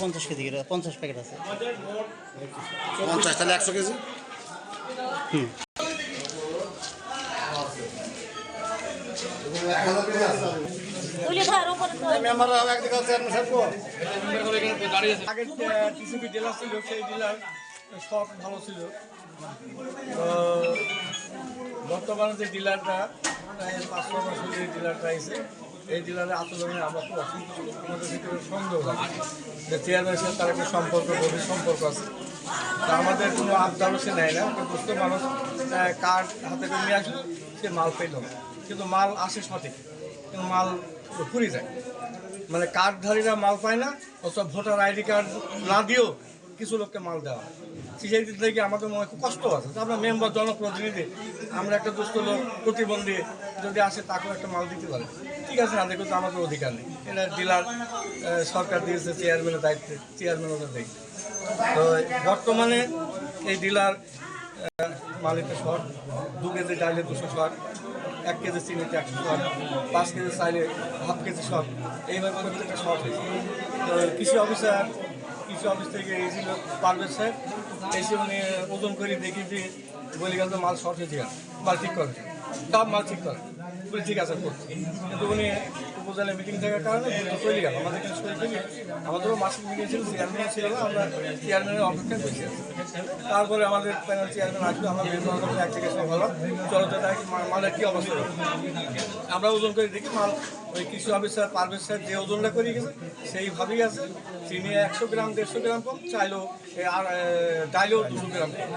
50 KG 50 packet আছে 50 তাহলে 100 KG. TCB dealer ছিল, সেই ডিলার সব ভালো ছিল। বর্তমানে যে ডিলারটা 500 বছর যে ডিলারটা আছে, এই ডিলারের আচরণে আমরা খুব অসন্তুষ্ট। আমাদের ভিতরে সন্দেহ আছে যে চেয়ারম্যানের সাথে তার একটা সম্পর্ক, গভীর সম্পর্ক আছে। তা আমাদের কোনো আবদারও সে নেয় না। দুস্থ মানুষ কার্ড হাতে করে নিয়ে আসলো, সে মাল পেল, কিন্তু মাল আসে সঠিক, কিন্তু মাল ফুরিয়ে যায়। মানে কার্ডধারীরা মাল পায় না, অথবা ভোটার আইডি কার্ড না দিয়েও কিছু লোককে মাল দেওয়া। সেই দিক থেকে আমাদের মনে খুব কষ্ট আছে। আমরা মেম্বার, জনপ্রতিনিধি, আমরা একটা দুস্থ লোক, প্রতিবন্ধী যদি আসে তাকেও একটা মাল দিতে পারে, ঠিক আছে না, দেখো তো আমাদের অধিকার নেই। এটা ডিলার সরকার দিয়েছে, চেয়ারম্যানের দায়িত্বে, চেয়ারম্যান ওদের দেয়। তো বর্তমানে এই ডিলার মালিকের শর্ট, 2 কেজি ডাইলে 200 শর্ট, 1 কেজি চিনিতে 100 শর্ট, 5 কেজি চাইলে হাফ কেজি শর্ট, এইভাবে প্রত্যেকটা শর্ট হয়েছে। তো কৃষি অফিস থেকে এসেছিল পারভেজ সাহেব, এসে উনি ওজন করে দেখি যে বলে গেল তো মাল শর্ট হয়েছে, মাল ঠিক করে, সব মাল ঠিক করে বলে ঠিক আছে করছে। কিন্তু উনি উপজেলা মিটিং থাকার কারণে চলে গেল, আমাদের কিছু সই থেকে আমাদেরও মাসিক মিটিং ছিল, চেয়ারম্যান ছিল না, আমরা চেয়ারম্যানের অপেক্ষায় বসে আছি। তারপরে আমাদের প্যানেল চেয়ারম্যান আসলো, আমরা এক থেকে সব ভালো চলো তো মালের কী অবস্থা। আমরা ওজন করে দেখি মাল ওই কৃষি অফিসার পারভেজ সাহেব যে ওজনটা করে গেছে সেইভাবেই আছে। চিনি 100 গ্রাম 150 গ্রাম কম, চাইলেও আর ডাইলেও 200 গ্রাম কম,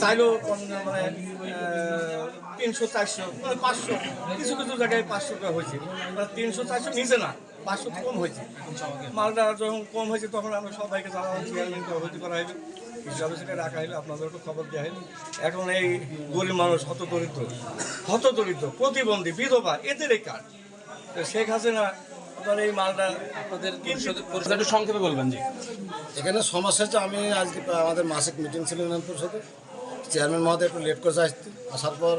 চাইলেও মানে 300 400 মানে 500, কিছু কিছু জায়গায় 500 টাকা হয়েছে, 300 400 নিচে না, 500 কম হয়েছে। মালটা যখন কম হয়েছে তখন আমরা সবাইকে জানালাম, চেয়ারম্যানকে অবহিত করা হইলো, কৃষি অফিসকে রাখা হইলো, আপনাদের একটু খবর দেওয়া হইলো। এখন এই গরিব মানুষ, হতদরিদ্র, প্রতিবন্ধী, বিধবা, এদের এই কার্ড। শেখ হাসিনা এই মালটা আপনাদের একটু সংক্ষেপে বলবেন। জি, এখানে সমস্যা হচ্ছে, আমি আজকে আমাদের মাসিক মিটিং ছিল ইউনিয়ন পরিষদে, চেয়ারম্যান মহোদয় একটু লেট করে আসার পর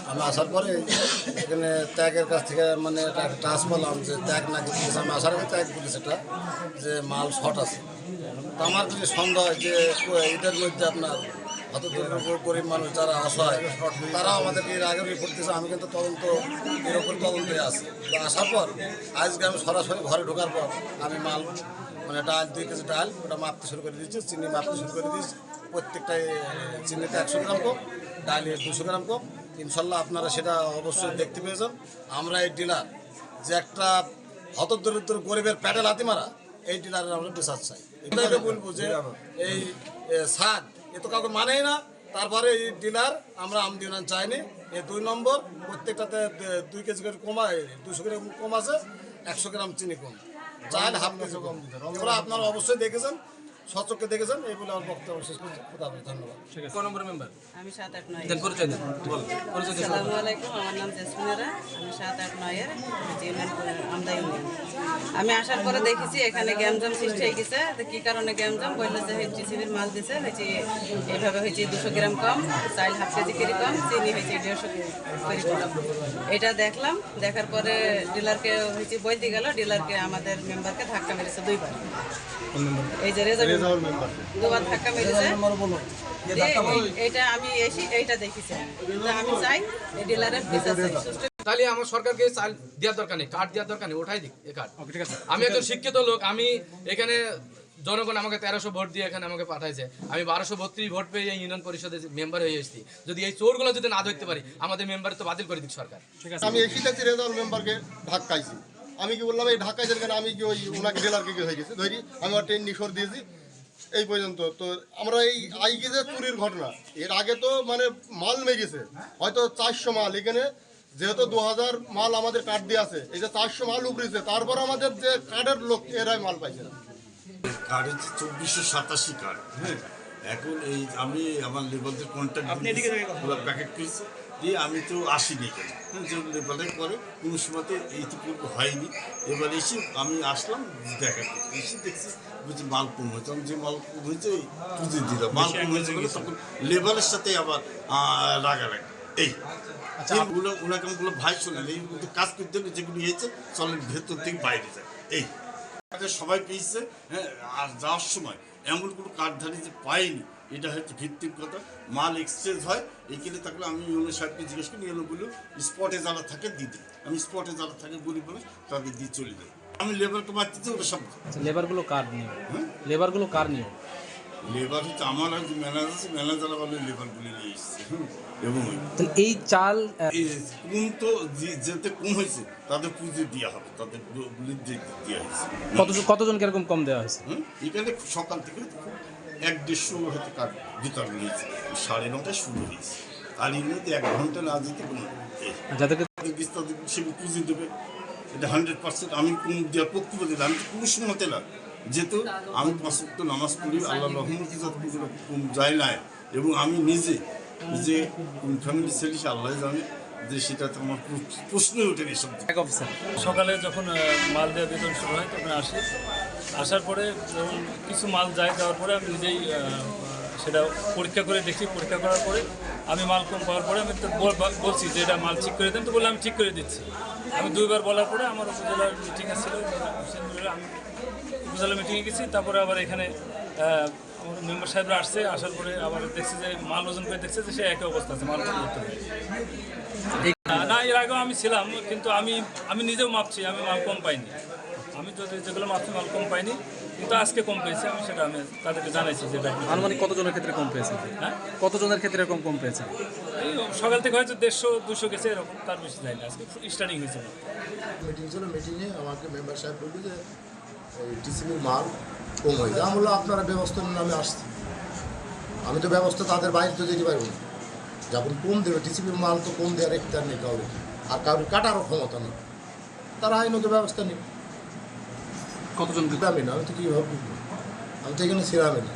আমি আসার পরে এখানে ত্যাগের কাছ থেকে মানে একটা ট্রান্স পেলাম যে ত্যাগ নাকি দিয়েছে, আমি আসার আগে ত্যাগ বলেছে এটা যে মাল শর্ট আছে। তো আমার যদি সন্দেহ হয় যে এদের মধ্যে আপনার অত গরিব মানুষ যারা অসহায় তারাও আমাদেরকে এর আগে রিপোর্ট দিয়েছে, আমি কিন্তু এর ওপর তদন্তে আছি। তো আসার পর আজকে আমি সরাসরি ঘরে ঢোকার পর আমি মাল মানে ডাল 2 কেজি ডাল ওটা মাপতে শুরু করে দিয়েছি, চিনি মাপতে শুরু করে দিয়েছি। প্রত্যেকটাই চিনিতে 100 গ্রাম কম, ডালে 200 গ্রাম কম। ইনশাল্লাহ আপনারা সেটা অবশ্যই দেখতে পেয়েছেন। আমরা এই ডিলার যে একটা হতদরিদ্র গরিবের প্যাটেল হাতি মারা, এই ডিলারের আমরা বিচার চাই। এটাকে বলবো যে এই সাদ এ তো কাউকে মানেই না, তারপরে এই ডিলার আমরা আমদিনান চাইনি। এই 2 নম্বর প্রত্যেকটাতে 2 কেজি করে কমা, 200 গ্রাম কম আছে, 100 গ্রাম চিনি কম, চাল হাফ কেজি কম। এগুলো আপনারা অবশ্যই দেখেছেন, সচক্ষে দেখেছেন। এই বলে আমার বক্তব্য শেষ করছি। ধন্যবাদ। কোন নম্বর মেম্বার? আমি 7-8-9 দেন পরিচয় দেন, বল পরিচয় দেন। আসসালামু আলাইকুম, আমার নাম জেসমিনারা, আমি 7-8-9 এর ইউনিয়ন আমদা ইউনিয়ন। আমি আসার পরে দেখেছি এখানে গ্যামজাম সৃষ্টি হয়ে গেছে। কি কারণে গ্যামজাম বললো যে টিসিবির মাল দিছে, হয়েছে এইভাবে হয়েছে 200 গ্রাম কম, চাল হাফ কেজি কেজি কম, চিনি হয়েছে 150 কেজি কম। এটা দেখলাম, দেখার পরে ডিলারকে হয়েছে বলতে গেল, ডিলারকে আমাদের মেম্বারকে ধাক্কা মেরেছে 2 বার। এই যে রেজাউল মেম্বার 2 বার ধাক্কা মেরেছে। এটা আমি এসে এইটা দেখেছি, আমি চাই এই ডিলারের বিচার চাই। তাহলে আমার সরকারকে চাল দেওয়ার দরকার নেই, কার্ড দেওয়ার দরকার নেই, ওঠাই দিক এই কার্ড। ঠিক আছে, আমি একজন শিক্ষিত লোক, আমি এখানে জনগণ আমাকে 1300 ভোট দিয়ে এখানে আমাকে পাঠাইছে, আমি 1232 ভোট পেয়ে এই ইউনিয়ন পরিষদের মেম্বার হয়ে এসেছি। যদি এই চোরগুলো যদি না ধরতে পারি, আমাদের মেম্বার তো বাতিল করে দিক সরকার। ঠিক আছে, আমি এসে দেখছি রেজাউল মেম্বারকে ধাক্কাইছি। আমি কি বললাম এই ঢাকায় কেন, আমি কি ওই ওনাকে ডিলারকে কি হয়ে গেছে ধরি, আমি ওর ট্রেন নিশোর দিয়েছি এই পর্যন্ত। তো আমরা এই আইকে যে চুরির ঘটনা, এর আগে তো মানে মাল মেগেছে হয়তো 400 মাল, এখানে যেহেতু 2000 মাল আমাদের কার্ড দিয়ে আছে, এই যে 400 মাল উপরেছে, তারপর আমাদের যে কার্ডের লোক এরাই মাল পাইছে না। কার্ড হচ্ছে 2487 কার্ড। হ্যাঁ, এখন এই আমি আমার লেবারদের কন্ট্যাক্ট পুরো প্যাকেট করেছি, দিয়ে আমি তো আসিনি এখানে, যে লেবারের পরে কোনো সময়তে এইটুকু হয়নি। এবার এসে আমি আসলাম দেখা করতে, এসে দেখছি বলছি মাল কম হয়েছে। আমি যে মাল কম হয়েছে পুঁজি দিলাম, মাল কম হয়েছে বলে তখন লেবারের সাথে আবার রাগারাগি এই ওনাকে আমি বললো ভাই শোনেন এই মধ্যে কাজ করতে হলে যেগুলি হয়েছে চলেন ভেতর থেকে বাইরে যায় এই সবাই পেয়েছে। হ্যাঁ, আর যাওয়ার সময় এমন কোনো কার্ডধারী যে পাইনি, এটা হচ্ছে ভিত্তিক কথা। মাল এক্সচেঞ্জ হয় এইখানে থাকলে আমি ইউনো সাহেবকে জিজ্ঞেস করি, ইউনো বললো স্পটে যারা থাকে দিয়ে দিই। আমি স্পটে যারা থাকে গরিব মানুষ তাদের দিয়ে চলে যাই। আমি লেবারকে মারতেছি ওটা সব লেবারগুলো কার নিয়ে হ্যাঁ লেবারগুলো কার নিয়ে লেবার হচ্ছে আমার যে ম্যানেজার আছে, ম্যানেজার বলে লেবারগুলি নিয়ে এসছে। এবং এই চাল এই কম তো যেতে কম হয়েছে তাদের পুঁজি দেওয়া হবে, তাদের গুলি দেওয়া হয়েছে। কতজন কিরকম কম দেওয়া হয়েছে? এখানে সকাল থেকে 1-150 হয়তো কার্ড বিতরণ হয়েছে, 9:30টায় শুরু হয়েছে। আর এর মধ্যে 1 ঘন্টা না যেতে কোনো যাদেরকে তাদের সেগুলো পুঁজি দেবে, এটা 100%। আমি কোন দেওয়ার পক্ষে বলি আমি তো কোনো সময়তে না, যেহেতু আমি 5 ওয়াক্ত নামাজ পড়ি, আল্লাহ রহমতে যাতে কম যায় না। এবং আমি নিজে যে কোন ফ্যামিলি ছেলে সে আল্লাহ জানে, যে সেটাতে আমার প্রশ্নই ওঠেনি এসব। এক অফিসার সকালে যখন মাল দেওয়া বিতরণ শুরু হয় তখন আসি, আসার পরে যখন কিছু মাল যাওয়ার পরে আমি নিজেই সেটা পরীক্ষা করে দেখি। পরীক্ষা করার পরে আমি মাল কম পাওয়ার পরে আমি তো বলছি যে এটা মাল ঠিক করে দেন, তো বললে আমি ঠিক করে দিচ্ছি। আমি 2বার বলার পরে আমার উপজেলার মিটিংয়ে ছিল, আমি উপজেলা মিটিংয়ে গেছি। তারপরে আবার এখানে আমার মেম্বার সাহেবরা আসছে, আসার পরে আবার দেখছি যে মাল ওজন করে দেখছে যে সে একই অবস্থা আছে, মাল করতে হবে না। এর আগেও আমি ছিলাম, কিন্তু আমি নিজেও মাপছি, আমি মাল কম পাইনি। আমি যেগুলো মাপছি মাল কম পাইনি, কিন্তু আজকে কম পেয়েছি। আমি সেটা আমি তাদেরকে জানাইছি যে আনুমানিক কতজনের ক্ষেত্রে কম পেয়েছেন? হ্যাঁ, কতজনের ক্ষেত্রে এরকম কম পেয়েছেন? এই সকাল থেকে হয়তো 150-200 গেছে, এরকম, তার বেশি যায়নি। আজকে স্টার্টিং হয়েছে। মিটিং ছিল, মিটিংয়ে আমাকে মেম্বার সাহেব বলল যে এই টিসিবির মাল কম হয়েছে। আমি বললাম আপনারা ব্যবস্থা নিন, আমি আসছি। আমি তো ব্যবস্থা তাদের বাইরে তো যেতে পারবো না, যখন কম দেবে টিসিবির মাল তো কম দেওয়ার এখতিয়ার নেই কাউরে, আর কাউরে কাটারও ক্ষমতা নেই। তারা আইনত ব্যবস্থা নেই। কতজন? আমি না, আমি তো কীভাবে, আমি তো এখানে ছিলামই না।